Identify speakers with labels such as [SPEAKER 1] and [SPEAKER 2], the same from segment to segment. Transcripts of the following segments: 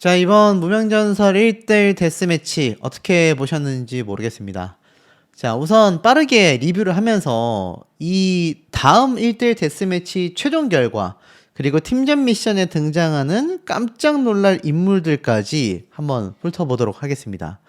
[SPEAKER 1] 자, 이번 무명전설 1대1 데스매치 어떻게 보셨는지 모르겠습니다. 자, 우선 빠르게 리뷰를 하면서 이 다음 1대1 데스매치 최종 결과, 그리고 팀전 미션에 등장하는 깜짝 놀랄 인물들까지 한번 훑어보도록 하겠습니다.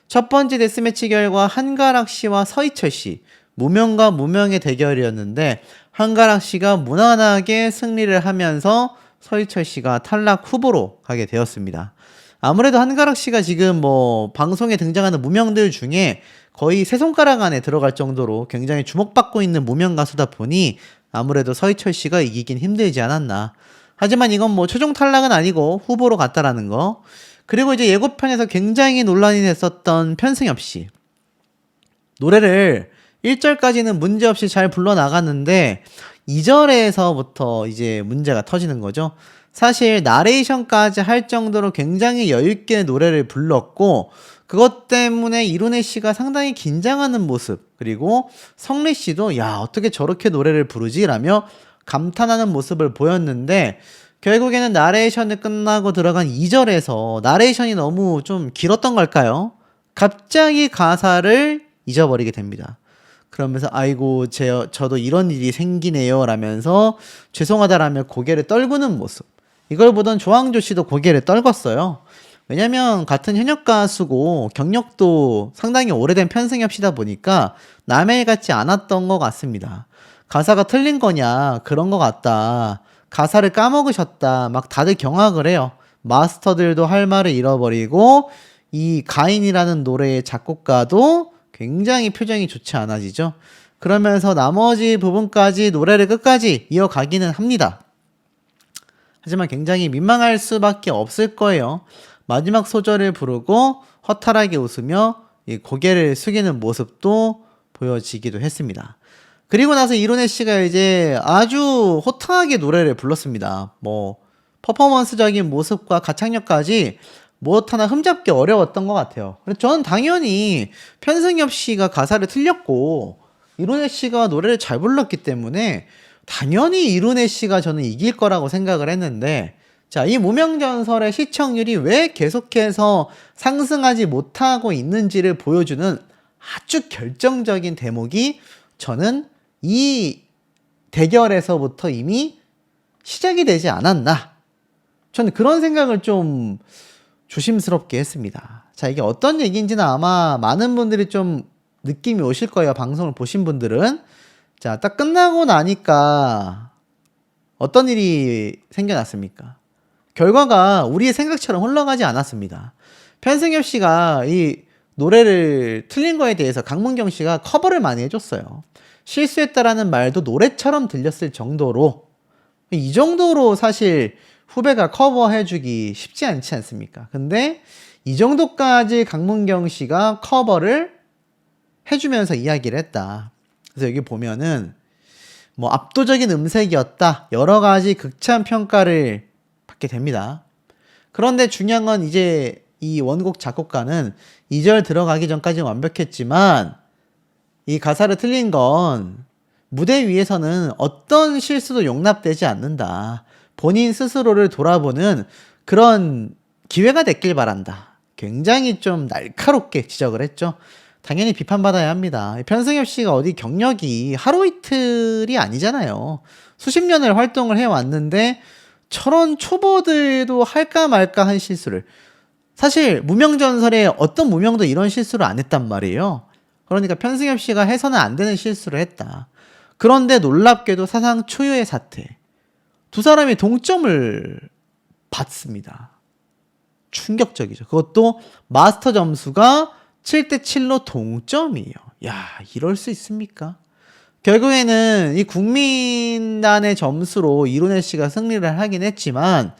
[SPEAKER 1] 첫 번째 데스매치 결과 한가락 씨와 서희철 씨, 무명과 무명의 대결이었는데 한가락 씨가 무난하게 승리를 하면서 서희철 씨가 탈락 후보로 가게 되었습니다. 아무래도 한가락 씨가 지금 뭐 방송에 등장하는 무명들 중에 거의 세 손가락 안에 들어갈 정도로 굉장히 주목받고 있는 무명 가수다 보니 아무래도 서희철 씨가 이기긴 힘들지 않았나. 하지만 이건 뭐 최종 탈락은 아니고 후보로 갔다라는 거. 그리고 이제 예고편에서 굉장히 논란이 됐었던 편승엽 씨. 노래를 1절까지는 문제없이 잘 불러나갔는데 2절에서부터 이제 문제가 터지는 거죠. 사실 나레이션까지 할 정도로 굉장히 여유있게 노래를 불렀고 그것 때문에 이룬혜 씨가 상당히 긴장하는 모습, 그리고 성래 씨도 야 어떻게 저렇게 노래를 부르지? 라며 감탄하는 모습을 보였는데 결국에는 나레이션이 끝나고 들어간 2절에서 나레이션이 너무 좀 길었던 걸까요? 갑자기 가사를 잊어버리게 됩니다. 그러면서 아이고 저도 이런 일이 생기네요 라면서 죄송하다라며 고개를 떨구는 모습. 이걸 보던 조항조 씨도 고개를 떨궜어요. 왜냐면 같은 현역 가수고 경력도 상당히 오래된 편승엽 씨다 보니까 남의 일 같지 않았던 것 같습니다. 가사가 틀린 거냐 그런 것 같다. 가사를 까먹으셨다. 막 다들 경악을 해요. 마스터들도 할 말을 잃어버리고 이 가인이라는 노래의 작곡가도 굉장히 표정이 좋지 않아지죠. 그러면서 나머지 부분까지 노래를 끝까지 이어가기는 합니다. 하지만 굉장히 민망할 수밖에 없을 거예요. 마지막 소절을 부르고 허탈하게 웃으며 고개를 숙이는 모습도 보여지기도 했습니다. 그리고 나서 이룬혜 씨가 이제 아주 호탕하게 노래를 불렀습니다. 뭐 퍼포먼스적인 모습과 가창력까지 무엇 하나 흠잡기 어려웠던 것 같아요. 저는 당연히 편승엽 씨가 가사를 틀렸고 이룬혜 씨가 노래를 잘 불렀기 때문에 당연히 이룬혜 씨가 저는 이길 거라고 생각을 했는데, 자, 이 무명전설의 시청률이 왜 계속해서 상승하지 못하고 있는지를 보여주는 아주 결정적인 대목이 저는 이 대결에서부터 이미 시작이 되지 않았나. 저는 그런 생각을 좀 조심스럽게 했습니다. 자, 이게 어떤 얘기인지는 아마 많은 분들이 좀 느낌이 오실 거예요. 방송을 보신 분들은. 자, 딱 끝나고 나니까 어떤 일이 생겨났습니까? 결과가 우리의 생각처럼 흘러가지 않았습니다. 편승엽 씨가 이 노래를 틀린 거에 대해서 강문경 씨가 커버를 많이 해줬어요. 실수했다라는 말도 노래처럼 들렸을 정도로, 이 정도로 사실 후배가 커버해주기 쉽지 않지 않습니까? 근데 이 정도까지 강문경 씨가 커버를 해주면서 이야기를 했다. 그래서 여기 보면은 뭐 압도적인 음색이었다. 여러 가지 극찬 평가를 받게 됩니다. 그런데 중요한 건 이제 이 원곡 작곡가는 2절 들어가기 전까지는 완벽했지만 이 가사를 틀린 건 무대 위에서는 어떤 실수도 용납되지 않는다. 본인 스스로를 돌아보는 그런 기회가 됐길 바란다. 굉장히 좀 날카롭게 지적을 했죠. 당연히 비판받아야 합니다. 편승엽 씨가 어디 경력이 하루 이틀이 아니잖아요. 수십 년을 활동을 해왔는데 저런 초보들도 할까 말까 한 실수를, 사실 무명전설에 어떤 무명도 이런 실수를 안 했단 말이에요. 그러니까 편승엽 씨가 해서는 안 되는 실수를 했다. 그런데 놀랍게도 사상 초유의 사태. 두 사람이 동점을 받습니다. 충격적이죠. 그것도 마스터 점수가 7대7로 동점이에요. 야, 이럴 수 있습니까? 결국에는 이 국민단의 점수로 이룬혜 씨가 승리를 하긴 했지만,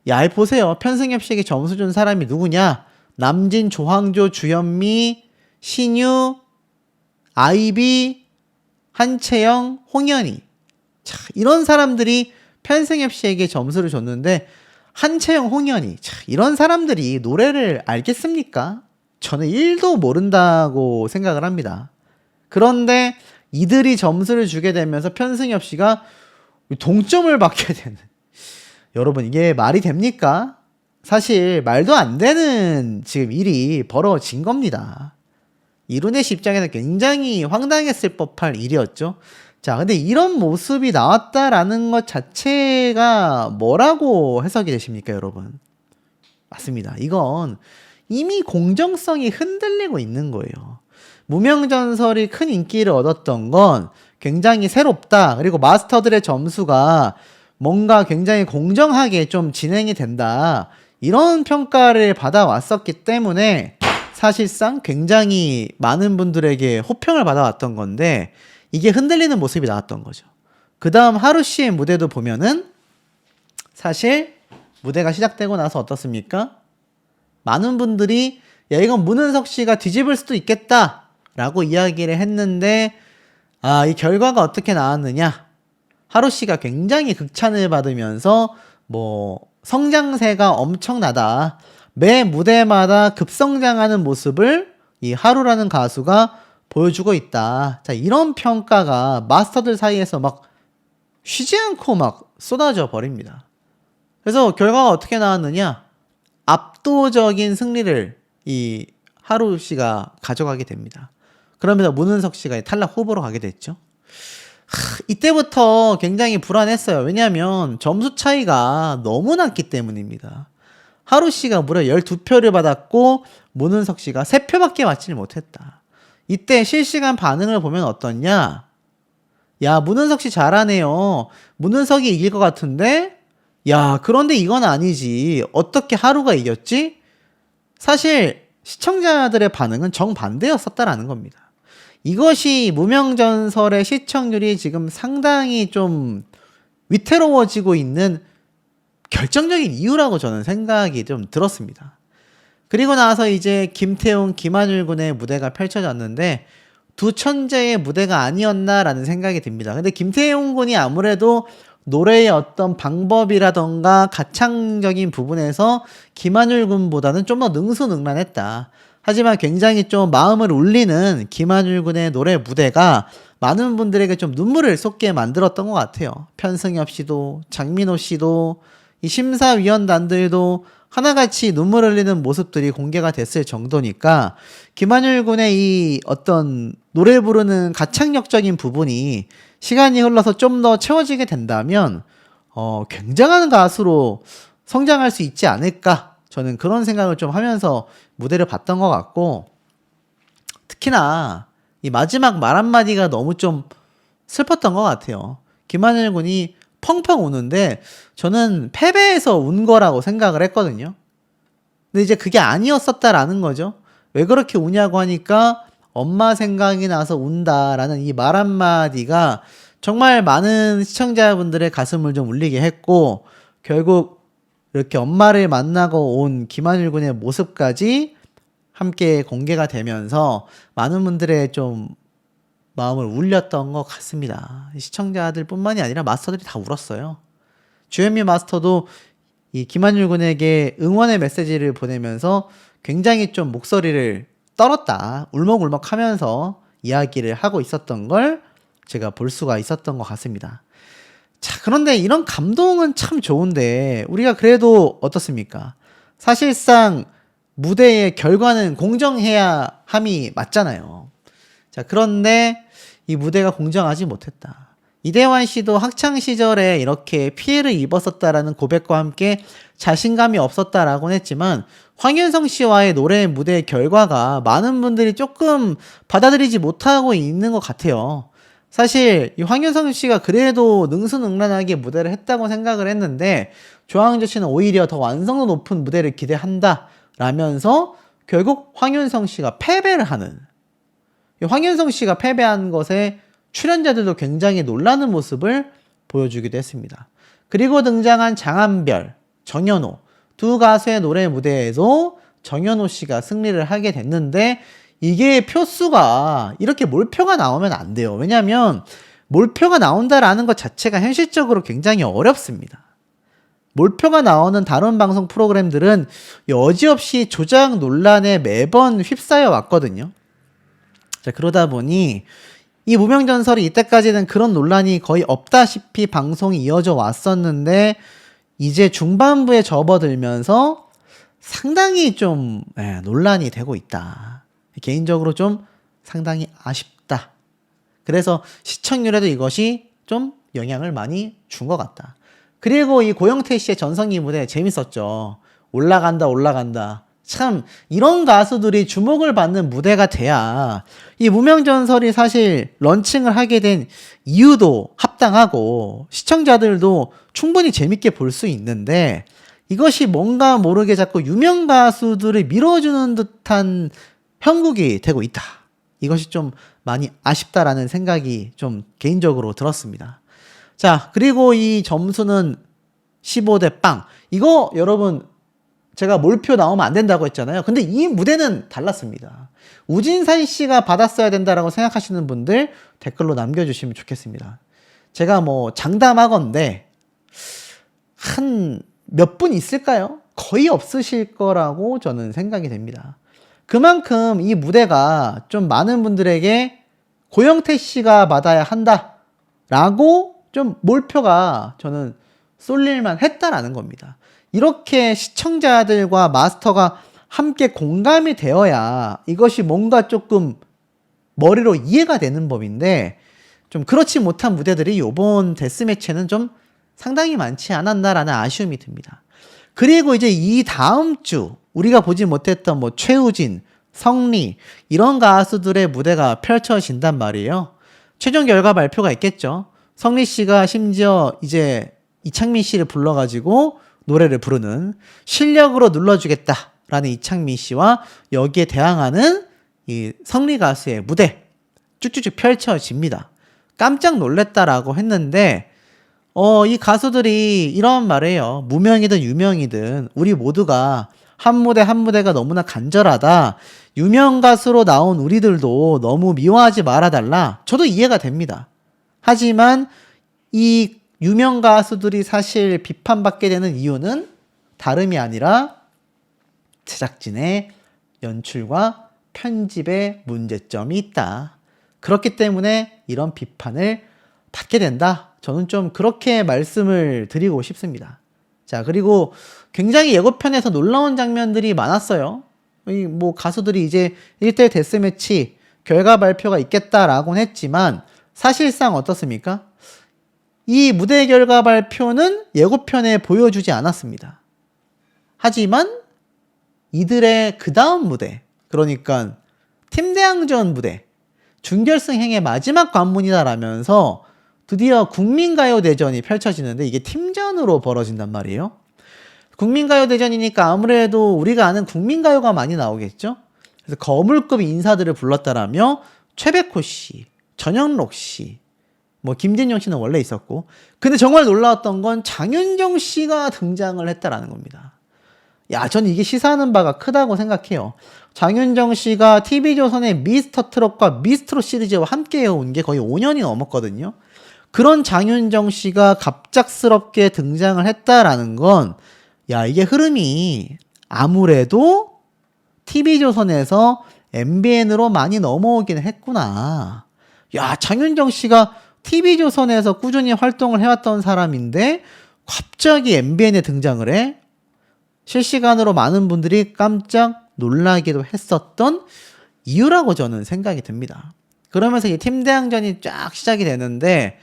[SPEAKER 1] 야, 보세요. 편승엽 씨에게 점수 준 사람이 누구냐? 남진, 조항조, 주현미, 신유, 아이비, 한채영, 홍현희. 자, 이런 사람들이 편승엽 씨에게 점수를 줬는데 한채영, 홍현희, 자, 이런 사람들이 노래를 알겠습니까? 저는 1도 모른다고 생각을 합니다. 그런데 이들이 점수를 주게 되면서 편승엽 씨가 동점을 받게 되는. 여러분, 이게 말이 됩니까? 사실 말도 안 되는 지금 일이 벌어진 겁니다. 이루넷 입장에서 굉장히 황당했을 법할 일이었죠. 자, 근데 이런 모습이 나왔다라는 것 자체가 뭐라고 해석이 되십니까, 여러분? 맞습니다. 이건 이미 공정성이 흔들리고 있는 거예요. 무명전설이 큰 인기를 얻었던 건 굉장히 새롭다. 그리고 마스터들의 점수가 뭔가 굉장히 공정하게 좀 진행이 된다. 이런 평가를 받아왔었기 때문에 사실상 굉장히 많은 분들에게 호평을 받아왔던 건데 이게 흔들리는 모습이 나왔던 거죠. 그 다음 하루씨의 무대도 보면은 사실 무대가 시작되고 나서 어떻습니까? 많은 분들이 야 이건 문은석 씨가 뒤집을 수도 있겠다 라고 이야기를 했는데 이 결과가 어떻게 나왔느냐? 하루씨가 굉장히 극찬을 받으면서 뭐 성장세가 엄청나다. 매 무대마다 급성장하는 모습을 이 하루라는 가수가 보여주고 있다. 자, 이런 평가가 마스터들 사이에서 막 쉬지 않고 막 쏟아져 버립니다. 그래서 결과가 어떻게 나왔느냐? 압도적인 승리를 이 하루 씨가 가져가게 됩니다. 그러면서 문은석 씨가 탈락 후보로 가게 됐죠. 이때부터 굉장히 불안했어요. 왜냐하면 점수 차이가 너무 났기 때문입니다. 하루 씨가 무려 12표를 받았고 문은석 씨가 3표밖에 맞지를 못했다. 이때 실시간 반응을 보면 어떻냐? 야, 문은석 씨 잘하네요. 문은석이 이길 것 같은데? 야, 그런데 이건 아니지. 어떻게 하루가 이겼지? 사실 시청자들의 반응은 정반대였었다라는 겁니다. 이것이 무명전설의 시청률이 지금 상당히 좀 위태로워지고 있는 결정적인 이유라고 저는 생각이 좀 들었습니다. 그리고 나서 이제 김태훈, 김한율 군의 무대가 펼쳐졌는데 두 천재의 무대가 아니었나라는 생각이 듭니다. 근데 김태훈 군이 아무래도 노래의 어떤 방법이라던가 가창적인 부분에서 김한율 군보다는 좀 더 능수능란했다. 하지만 굉장히 좀 마음을 울리는 김한율 군의 노래 무대가 많은 분들에게 좀 눈물을 쏟게 만들었던 것 같아요. 편승엽 씨도 장민호 씨도 이 심사위원단들도 하나같이 눈물 흘리는 모습들이 공개가 됐을 정도니까 김한율 군의 이 어떤 노래 부르는 가창력적인 부분이 시간이 흘러서 좀 더 채워지게 된다면 굉장한 가수로 성장할 수 있지 않을까, 저는 그런 생각을 좀 하면서 무대를 봤던 것 같고, 특히나 이 마지막 말 한마디가 너무 좀 슬펐던 것 같아요. 김한율 군이 펑펑 우는데 저는 패배해서 운 거라고 생각을 했거든요. 근데 이제 그게 아니었었다라는 거죠. 왜 그렇게 우냐고 하니까 엄마 생각이 나서 운다라는 이 말 한마디가 정말 많은 시청자분들의 가슴을 좀 울리게 했고, 결국 이렇게 엄마를 만나고 온 김한율 군의 모습까지 함께 공개가 되면서 많은 분들의 좀 마음을 울렸던 것 같습니다. 시청자들 뿐만이 아니라 마스터들이 다 울었어요. 주현미 마스터도 이 김한율 군에게 응원의 메시지를 보내면서 굉장히 좀 목소리를 떨었다, 울먹울먹 하면서 이야기를 하고 있었던 걸 제가 볼 수가 있었던 것 같습니다. 자, 그런데 이런 감동은 참 좋은데 우리가 그래도 어떻습니까? 사실상 무대의 결과는 공정해야 함이 맞잖아요. 자, 그런데 이 무대가 공정하지 못했다. 이대환 씨도 학창 시절에 이렇게 피해를 입었었다라는 고백과 함께 자신감이 없었다라고는 했지만 황윤성 씨와의 노래 무대 결과가 많은 분들이 조금 받아들이지 못하고 있는 것 같아요. 사실 이 황윤성 씨가 그래도 능수능란하게 무대를 했다고 생각을 했는데 조항조 씨는 오히려 더 완성도 높은 무대를 기대한다 라면서 결국 황윤성 씨가 패배를 하는, 황윤성 씨가 패배한 것에 출연자들도 굉장히 놀라는 모습을 보여주기도 했습니다. 그리고 등장한 장한별, 정연호 두 가수의 노래 무대에도 정연호 씨가 승리를 하게 됐는데 이게 표수가 이렇게 몰표가 나오면 안 돼요. 왜냐하면 몰표가 나온다라는 것 자체가 현실적으로 굉장히 어렵습니다. 몰표가 나오는 다른 방송 프로그램들은 여지없이 조작 논란에 매번 휩싸여 왔거든요. 자, 그러다 보니 이 무명전설이 이때까지는 그런 논란이 거의 없다시피 방송이 이어져 왔었는데 이제 중반부에 접어들면서 상당히 좀 논란이 되고 있다. 개인적으로 좀 상당히 아쉽다. 그래서 시청률에도 이것이 좀 영향을 많이 준 것 같다. 그리고 이 고영태 씨의 전성기 무대 재밌었죠. 올라간다 올라간다. 참 이런 가수들이 주목을 받는 무대가 돼야 이 무명전설이 사실 런칭을 하게 된 이유도 합당하고 시청자들도 충분히 재밌게 볼 수 있는데, 이것이 뭔가 모르게 자꾸 유명 가수들을 밀어주는 듯한 형국이 되고 있다. 이것이 좀 많이 아쉽다라는 생각이 좀 개인적으로 들었습니다. 자, 그리고 이 점수는 15대 빵. 이거 여러분 제가 몰표 나오면 안 된다고 했잖아요. 근데 이 무대는 달랐습니다. 우진산 씨가 받았어야 된다라고 생각하시는 분들 댓글로 남겨주시면 좋겠습니다. 제가 뭐 장담하건대 한 몇 분 있을까요? 거의 없으실 거라고 저는 생각이 됩니다. 그만큼 이 무대가 좀 많은 분들에게 고영태 씨가 받아야 한다라고 좀 몰표가 저는 쏠릴만 했다라는 겁니다. 이렇게 시청자들과 마스터가 함께 공감이 되어야 이것이 뭔가 조금 머리로 이해가 되는 법인데, 좀 그렇지 못한 무대들이 이번 데스매치는 좀 상당히 많지 않았나라는 아쉬움이 듭니다. 그리고 이제 이 다음 주 우리가 보지 못했던 뭐 최우진, 성리 이런 가수들의 무대가 펼쳐진단 말이에요. 최종 결과 발표가 있겠죠. 성리 씨가 심지어 이제 이창민 씨를 불러가지고 노래를 부르는, 실력으로 눌러주겠다라는 이창민 씨와 여기에 대항하는 이 성리 가수의 무대 쭉쭉쭉 펼쳐집니다. 깜짝 놀랬다라고 했는데 이 가수들이 이런 말해요. 무명이든 유명이든 우리 모두가 한 무대 한 무대가 너무나 간절하다. 유명 가수로 나온 우리들도 너무 미워하지 말아달라. 저도 이해가 됩니다. 하지만 이 유명 가수들이 사실 비판받게 되는 이유는 다름이 아니라 제작진의 연출과 편집에 문제점이 있다. 그렇기 때문에 이런 비판을 받게 된다. 저는 좀 그렇게 말씀을 드리고 싶습니다. 자, 그리고 굉장히 예고편에서 놀라운 장면들이 많았어요. 뭐 가수들이 이제 1대1 데스매치 결과 발표가 있겠다라고는 했지만 사실상 어떻습니까? 이 무대 결과 발표는 예고편에 보여주지 않았습니다. 하지만 이들의 그 다음 무대, 그러니까 팀대항전 무대, 준결승행의 마지막 관문이다라면서 드디어 국민가요대전이 펼쳐지는데, 이게 팀전으로 벌어진단 말이에요. 국민가요대전이니까 아무래도 우리가 아는 국민가요가 많이 나오겠죠. 그래서 거물급 인사들을 불렀다라며 최백호 씨, 전영록 씨, 뭐 김진영 씨는 원래 있었고, 근데 정말 놀라웠던 건 장윤정 씨가 등장을 했다라는 겁니다. 야, 전 이게 시사하는 바가 크다고 생각해요. 장윤정 씨가 TV조선의 미스터 트롯과 미스트롯 시리즈와 함께 해온 게 거의 5년이 넘었거든요. 그런 장윤정 씨가 갑작스럽게 등장을 했다라는 건, 야, 이게 흐름이 아무래도 TV조선에서 MBN으로 많이 넘어오긴 했구나. 야, 장윤정 씨가 TV조선에서 꾸준히 활동을 해왔던 사람인데 갑자기 MBN에 등장을 해? 실시간으로 많은 분들이 깜짝 놀라기도 했었던 이유라고 저는 생각이 듭니다. 그러면서 이 팀대항전이 쫙 시작이 되는데,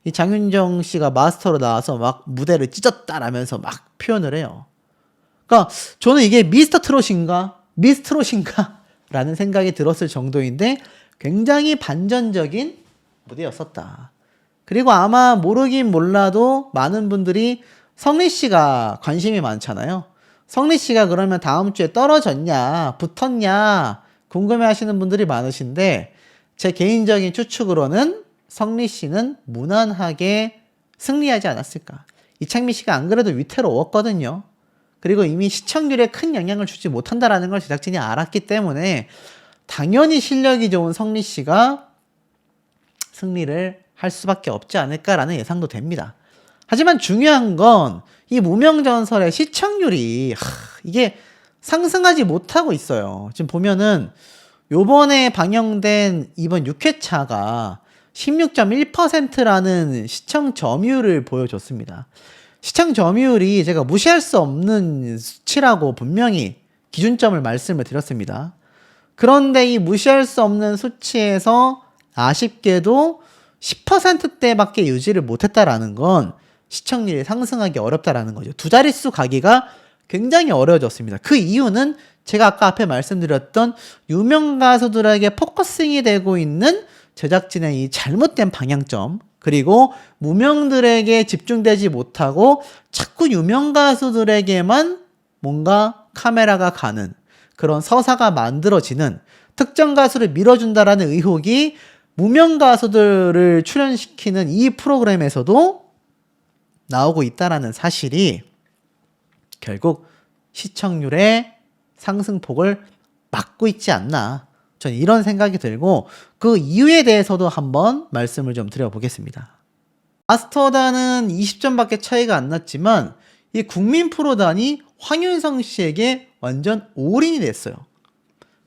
[SPEAKER 1] 이 장윤정 씨가 마스터로 나와서 막 무대를 찢었다라면서 막 표현을 해요. 그러니까 저는 이게 미스터 트롯인가? 미스트롯인가? 라는 생각이 들었을 정도인데 굉장히 반전적인 무대였었다. 그리고 아마 모르긴 몰라도 많은 분들이 성리 씨가 관심이 많잖아요. 성리 씨가 그러면 다음 주에 떨어졌냐, 붙었냐 궁금해 하시는 분들이 많으신데, 제 개인적인 추측으로는 성리 씨는 무난하게 승리하지 않았을까. 이창민 씨가 안 그래도 위태로웠거든요. 그리고 이미 시청률에 큰 영향을 주지 못한다라는 걸 제작진이 알았기 때문에 당연히 실력이 좋은 성리 씨가 승리를 할 수밖에 없지 않을까라는 예상도 됩니다. 하지만 중요한 건 이 무명전설의 시청률이 이게 상승하지 못하고 있어요. 지금 보면은 요번에 방영된 이번 6회차가 16.1%라는 시청 점유율을 보여줬습니다. 시청 점유율이 제가 무시할 수 없는 수치라고 분명히 기준점을 말씀을 드렸습니다. 그런데 이 무시할 수 없는 수치에서 아쉽게도 10%대밖에 유지를 못했다라는 건 시청률이 상승하기 어렵다라는 거죠. 두 자릿수 가기가 굉장히 어려워졌습니다. 그 이유는 제가 아까 앞에 말씀드렸던 유명 가수들에게 포커싱이 되고 있는 제작진의 이 잘못된 방향점, 그리고 무명들에게 집중되지 못하고 자꾸 유명 가수들에게만 뭔가 카메라가 가는 그런 서사가 만들어지는, 특정 가수를 밀어준다라는 의혹이 무명 가수들을 출연시키는 이 프로그램에서도 나오고 있다라는 사실이 결국 시청률의 상승폭을 막고 있지 않나, 저는 이런 생각이 들고 그 이유에 대해서도 한번 말씀을 좀 드려보겠습니다. 마스터단은 20점밖에 차이가 안 났지만 이 국민 프로단이 황윤성 씨에게 완전 올인이 됐어요.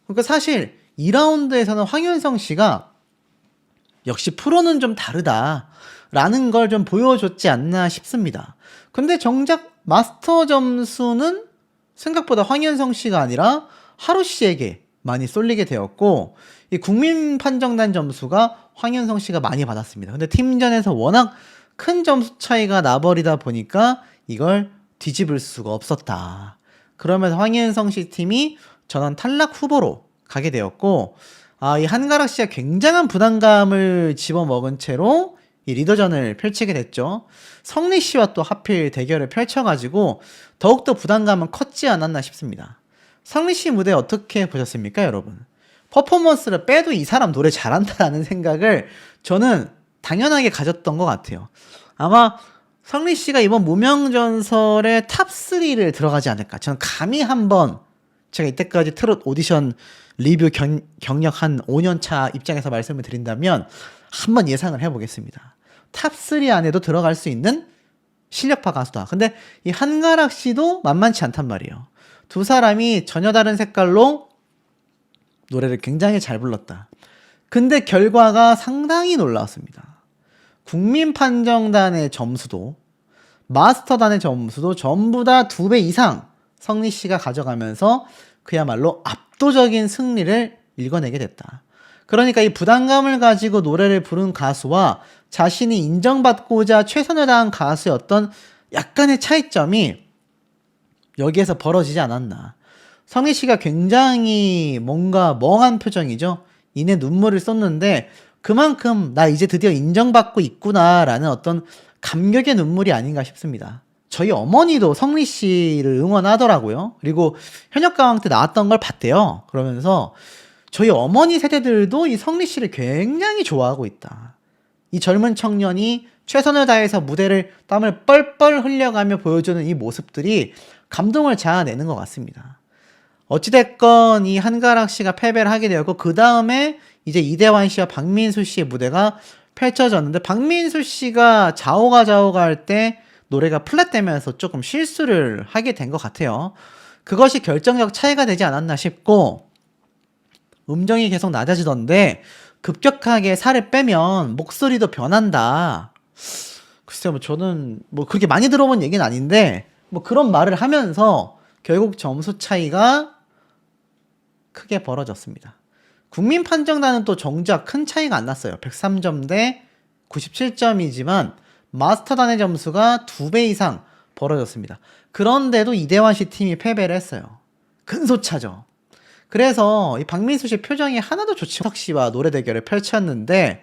[SPEAKER 1] 그러니까 사실 2라운드에서는 황윤성 씨가 역시 프로는 좀 다르다라는 걸 좀 보여줬지 않나 싶습니다. 근데 정작 마스터 점수는 생각보다 황윤성 씨가 아니라 하루 씨에게 많이 쏠리게 되었고, 이 국민 판정단 점수가 황윤성 씨가 많이 받았습니다. 근데 팀전에서 워낙 큰 점수 차이가 나버리다 보니까 이걸 뒤집을 수가 없었다. 그러면서 황윤성 씨 팀이 전원 탈락 후보로 가게 되었고, 이 한가락 씨가 굉장한 부담감을 집어먹은 채로 이 리더전을 펼치게 됐죠. 성리 씨와 또 하필 대결을 펼쳐가지고 더욱더 부담감은 컸지 않았나 싶습니다. 성리 씨 무대 어떻게 보셨습니까, 여러분? 퍼포먼스를 빼도 이 사람 노래 잘한다라는 생각을 저는 당연하게 가졌던 것 같아요. 아마 성리 씨가 이번 무명전설의 탑3를 들어가지 않을까. 저는 감히 한번, 제가 이때까지 트롯 오디션 리뷰 경력 한 5년 차 입장에서 말씀을 드린다면 한번 예상을 해보겠습니다. 탑3 안에도 들어갈 수 있는 실력파 가수다. 근데 이 한가락 씨도 만만치 않단 말이에요. 두 사람이 전혀 다른 색깔로 노래를 굉장히 잘 불렀다. 근데 결과가 상당히 놀라웠습니다. 국민 판정단의 점수도 마스터단의 점수도 전부 다 2배 이상 성리 씨가 가져가면서 그야말로 압도적인 승리를 일궈내게 됐다. 그러니까 이 부담감을 가지고 노래를 부른 가수와 자신이 인정받고자 최선을 다한 가수였던 약간의 차이점이 여기에서 벌어지지 않았나. 성리 씨가 굉장히 뭔가 멍한 표정이죠. 이내 눈물을 쏟는데 그만큼 나 이제 드디어 인정받고 있구나라는 어떤 감격의 눈물이 아닌가 싶습니다. 저희 어머니도 성리 씨를 응원하더라고요. 그리고 현역가왕 때 나왔던 걸 봤대요. 그러면서 저희 어머니 세대들도 이 성리 씨를 굉장히 좋아하고 있다. 이 젊은 청년이 최선을 다해서 무대를 땀을 뻘뻘 흘려가며 보여주는 이 모습들이 감동을 자아내는 것 같습니다. 어찌됐건 이 한가락 씨가 패배를 하게 되었고, 그 다음에 이제 이대환 씨와 박민수 씨의 무대가 펼쳐졌는데, 박민수 씨가 자오가 할 때 노래가 플랫되면서 조금 실수를 하게 된 것 같아요. 그것이 결정적 차이가 되지 않았나 싶고, 음정이 계속 낮아지던데 급격하게 살을 빼면 목소리도 변한다. 글쎄요, 뭐 저는 뭐 그렇게 많이 들어본 얘기는 아닌데 뭐 그런 말을 하면서 결국 점수 차이가 크게 벌어졌습니다. 국민 판정단은 또 정작 큰 차이가 안 났어요. 103점 대 97점이지만 마스터단의 점수가 2배 이상 벌어졌습니다. 그런데도 이대환 씨 팀이 패배를 했어요. 근소차죠. 그래서 이 박민수 씨 표정이 하나도 좋지 않은 석 씨와 노래 대결을 펼쳤는데,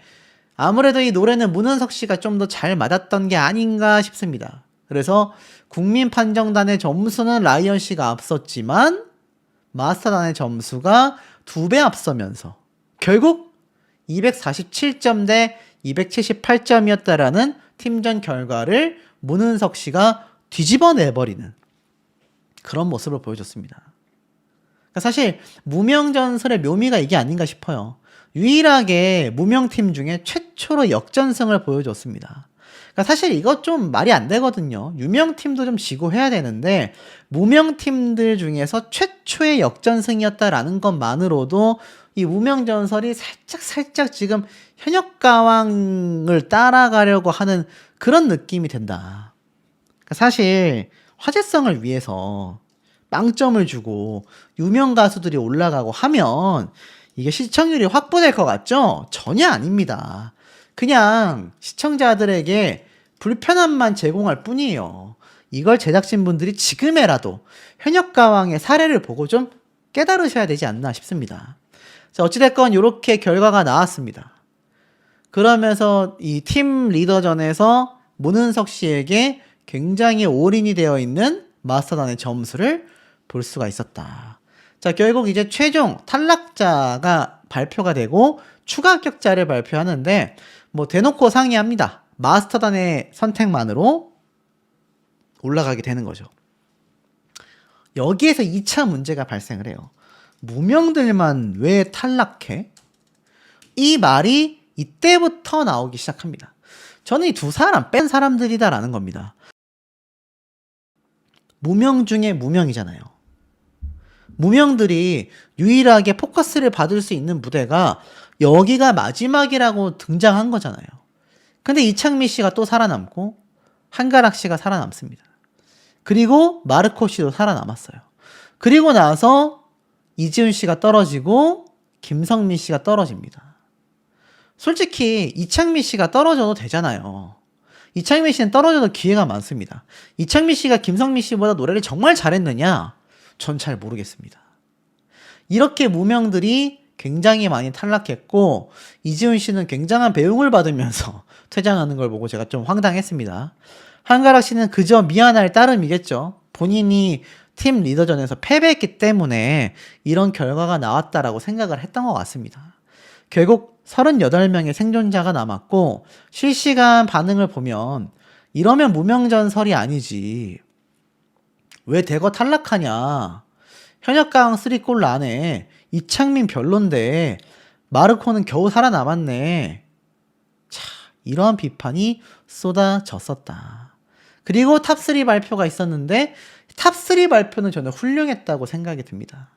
[SPEAKER 1] 아무래도 이 노래는 문은석 씨가 좀 더 잘 맞았던 게 아닌가 싶습니다. 그래서 국민 판정단의 점수는 라이언 씨가 앞섰지만 마스터단의 점수가 2배 앞서면서 결국 247점 대 278점이었다라는 팀전 결과를 문은석 씨가 뒤집어내버리는 그런 모습을 보여줬습니다. 그러니까 사실 무명전설의 묘미가 이게 아닌가 싶어요. 유일하게 무명팀 중에 최초로 역전승을 보여줬습니다. 그러니까 사실 이것 좀 말이 안 되거든요. 유명팀도 좀 지고 해야 되는데 무명팀들 중에서 최초의 역전승이었다라는 것만으로도 이 무명전설이 살짝 지금 현역가왕을 따라가려고 하는 그런 느낌이 든다. 그러니까 사실 화제성을 위해서 빵점을 주고 유명 가수들이 올라가고 하면 이게 시청률이 확보될 것 같죠? 전혀 아닙니다. 그냥 시청자들에게 불편함만 제공할 뿐이에요. 이걸 제작진분들이 지금에라도 현역가왕의 사례를 보고 좀 깨달으셔야 되지 않나 싶습니다. 자, 어찌됐건 이렇게 결과가 나왔습니다. 그러면서 이 팀 리더전에서 문은석 씨에게 굉장히 올인이 되어 있는 마스터단의 점수를 볼 수가 있었다. 자, 결국 이제 최종 탈락자가 발표가 되고 추가 합격자를 발표하는데 뭐 대놓고 상의합니다. 마스터단의 선택만으로 올라가게 되는 거죠. 여기에서 2차 문제가 발생을 해요. 무명들만 왜 탈락해? 이 말이 이때부터 나오기 시작합니다. 저는 이 두 사람 뺀 사람들이다라는 겁니다. 무명 중에 무명이잖아요. 무명들이 유일하게 포커스를 받을 수 있는 무대가 여기가 마지막이라고 등장한 거잖아요. 근데 이창미 씨가 또 살아남고 한가락 씨가 살아남습니다. 그리고 마르코 씨도 살아남았어요. 그리고 나서 이지훈 씨가 떨어지고 김성민 씨가 떨어집니다. 솔직히 이창미 씨가 떨어져도 되잖아요. 이창미 씨는 떨어져도 기회가 많습니다. 이창미 씨가 김성민 씨보다 노래를 정말 잘했느냐? 전 잘 모르겠습니다. 이렇게 무명들이 굉장히 많이 탈락했고 이지훈 씨는 굉장한 배웅을 받으면서 퇴장하는 걸 보고 제가 좀 황당했습니다. 한가락 씨는 그저 미안할 따름이겠죠. 본인이 팀 리더전에서 패배했기 때문에 이런 결과가 나왔다라고 생각을 했던 것 같습니다. 결국 38명의 생존자가 남았고 실시간 반응을 보면 이러면 무명전설이 아니지. 왜 대거 탈락하냐. 현역강 3골 안에 이창민 별론데 마르코는 겨우 살아남았네. 자, 이러한 비판이 쏟아졌었다. 그리고 탑3 발표가 있었는데 탑3 발표는 저는 훌륭했다고 생각이 듭니다.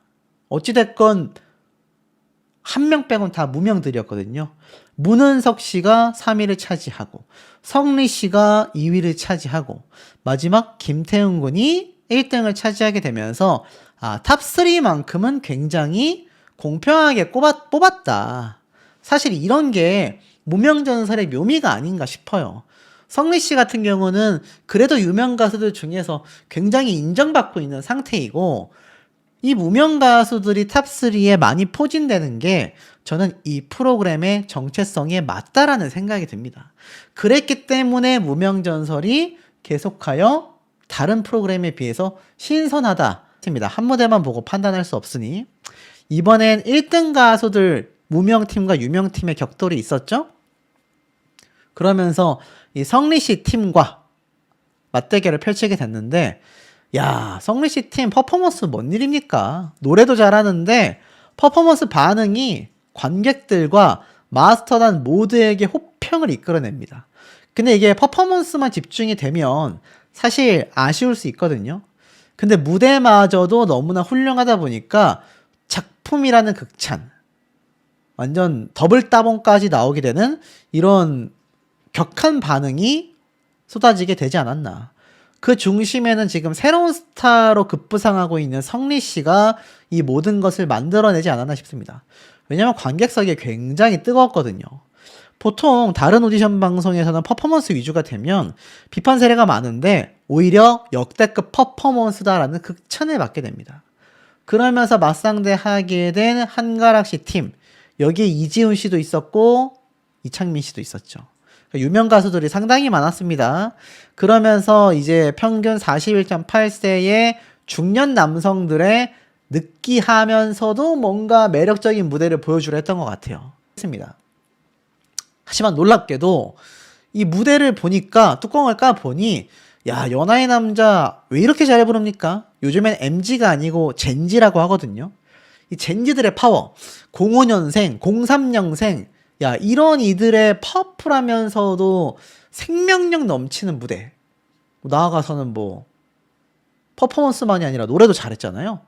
[SPEAKER 1] 어찌됐건 한 명 빼곤 다 무명들이었거든요. 문은석 씨가 3위를 차지하고 성리 씨가 2위를 차지하고 마지막 김태훈 군이 1등을 차지하게 되면서 탑3만큼은 굉장히 공평하게 뽑았다. 사실 이런 게 무명전설의 묘미가 아닌가 싶어요. 성리 씨 같은 경우는 그래도 유명 가수들 중에서 굉장히 인정받고 있는 상태이고 이 무명 가수들이 탑3에 많이 포진되는 게 저는 이 프로그램의 정체성에 맞다라는 생각이 듭니다. 그랬기 때문에 무명전설이 계속하여 다른 프로그램에 비해서 신선하다. 한 무대만 보고 판단할 수 없으니 이번엔 1등 가수들 무명팀과 유명팀의 격돌이 있었죠? 그러면서 이 성리씨 팀과 맞대결을 펼치게 됐는데 야, 성리씨 팀 퍼포먼스 뭔 일입니까? 노래도 잘하는데 퍼포먼스 반응이 관객들과 마스터단 모두에게 호평을 이끌어냅니다. 근데 이게 퍼포먼스만 집중이 되면 사실 아쉬울 수 있거든요. 근데 무대마저도 너무나 훌륭하다 보니까 작품이라는 극찬, 완전 더블 따봉까지 나오게 되는 이런 격한 반응이 쏟아지게 되지 않았나. 그 중심에는 지금 새로운 스타로 급부상하고 있는 성리 씨가 이 모든 것을 만들어내지 않았나 싶습니다. 왜냐면 관객석이 굉장히 뜨거웠거든요. 보통 다른 오디션 방송에서는 퍼포먼스 위주가 되면 비판 사례가 많은데 오히려 역대급 퍼포먼스다라는 극찬을 받게 됩니다. 그러면서 맞상대하게 된 한가락 씨 팀, 여기에 이지훈 씨도 있었고 이창민 씨도 있었죠. 유명 가수들이 상당히 많았습니다. 그러면서 이제 평균 41.8세의 중년 남성들의 느끼하면서도 뭔가 매력적인 무대를 보여주려 했던 것 같아요. 했습니다. 하지만 놀랍게도 이 무대를 보니까 뚜껑을 까보니 야, 연하의 남자 왜 이렇게 잘 부릅니까? 요즘엔 MG가 아니고 젠지라고 하거든요. 이 젠지들의 파워, 05년생, 03년생, 야, 이런 이들의 파워풀하면서도 생명력 넘치는 무대. 나아가서는 뭐 퍼포먼스만이 아니라 노래도 잘했잖아요.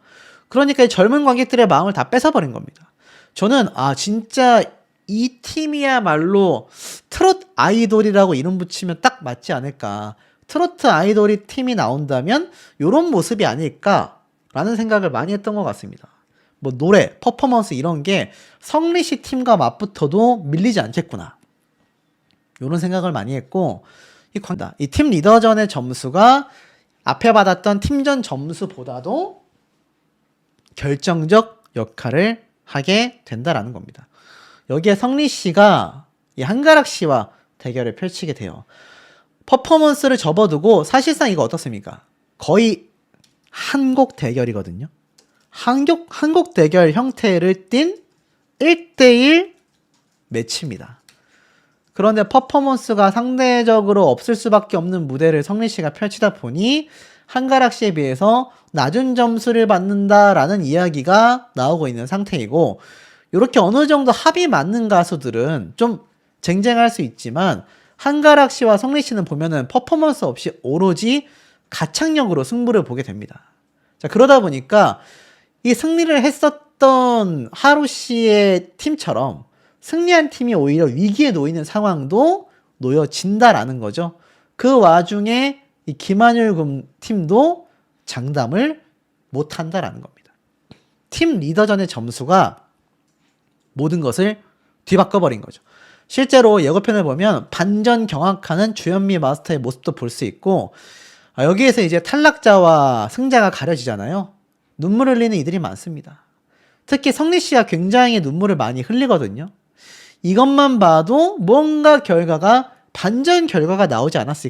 [SPEAKER 1] 그러니까 이 젊은 관객들의 마음을 다 뺏어버린 겁니다. 저는 진짜 이 팀이야말로 트롯 아이돌이라고 이름 붙이면 딱 맞지 않을까. 트로트 아이돌이 팀이 나온다면 요런 모습이 아닐까라는 생각을 많이 했던 것 같습니다. 뭐 노래, 퍼포먼스 이런 게 성리씨 팀과 맞붙어도 밀리지 않겠구나. 요런 생각을 많이 했고, 이 팀 리더전의 점수가 앞에 받았던 팀전 점수보다도 결정적 역할을 하게 된다라는 겁니다. 여기에 성리씨가 이 한가락 씨와 대결을 펼치게 돼요. 퍼포먼스를 접어두고 사실상 이거 어떻습니까? 거의 한곡 대결이거든요. 한곡 대결 형태를 띤 1대1 매치입니다. 그런데 퍼포먼스가 상대적으로 없을 수밖에 없는 무대를 성리씨가 펼치다 보니 한가락 씨에 비해서 낮은 점수를 받는다라는 이야기가 나오고 있는 상태이고, 이렇게 어느 정도 합이 맞는 가수들은 좀 쟁쟁할 수 있지만 한가락 씨와 성리 씨는 보면은 퍼포먼스 없이 오로지 가창력으로 승부를 보게 됩니다. 자, 그러다 보니까 이 승리를 했었던 하루 씨의 팀처럼 승리한 팀이 오히려 위기에 놓이는 상황도 놓여진다라는 거죠. 그 와중에 이 김한율 팀도 장담을 못한다라는 겁니다. 팀 리더전의 점수가 모든 것을 뒤바꿔버린 거죠. 실제로 예고편을 보면 반전 경악하는 주현미 마스터의 모습도 볼 수 있고, 여기에서 이제 탈락자와 승자가 가려지잖아요. 눈물 흘리는 이들이 많습니다. 특히 성리 씨가 굉장히 눈물을 많이 흘리거든요. 이것만 봐도 뭔가 반전 결과가 나오지 않았을까.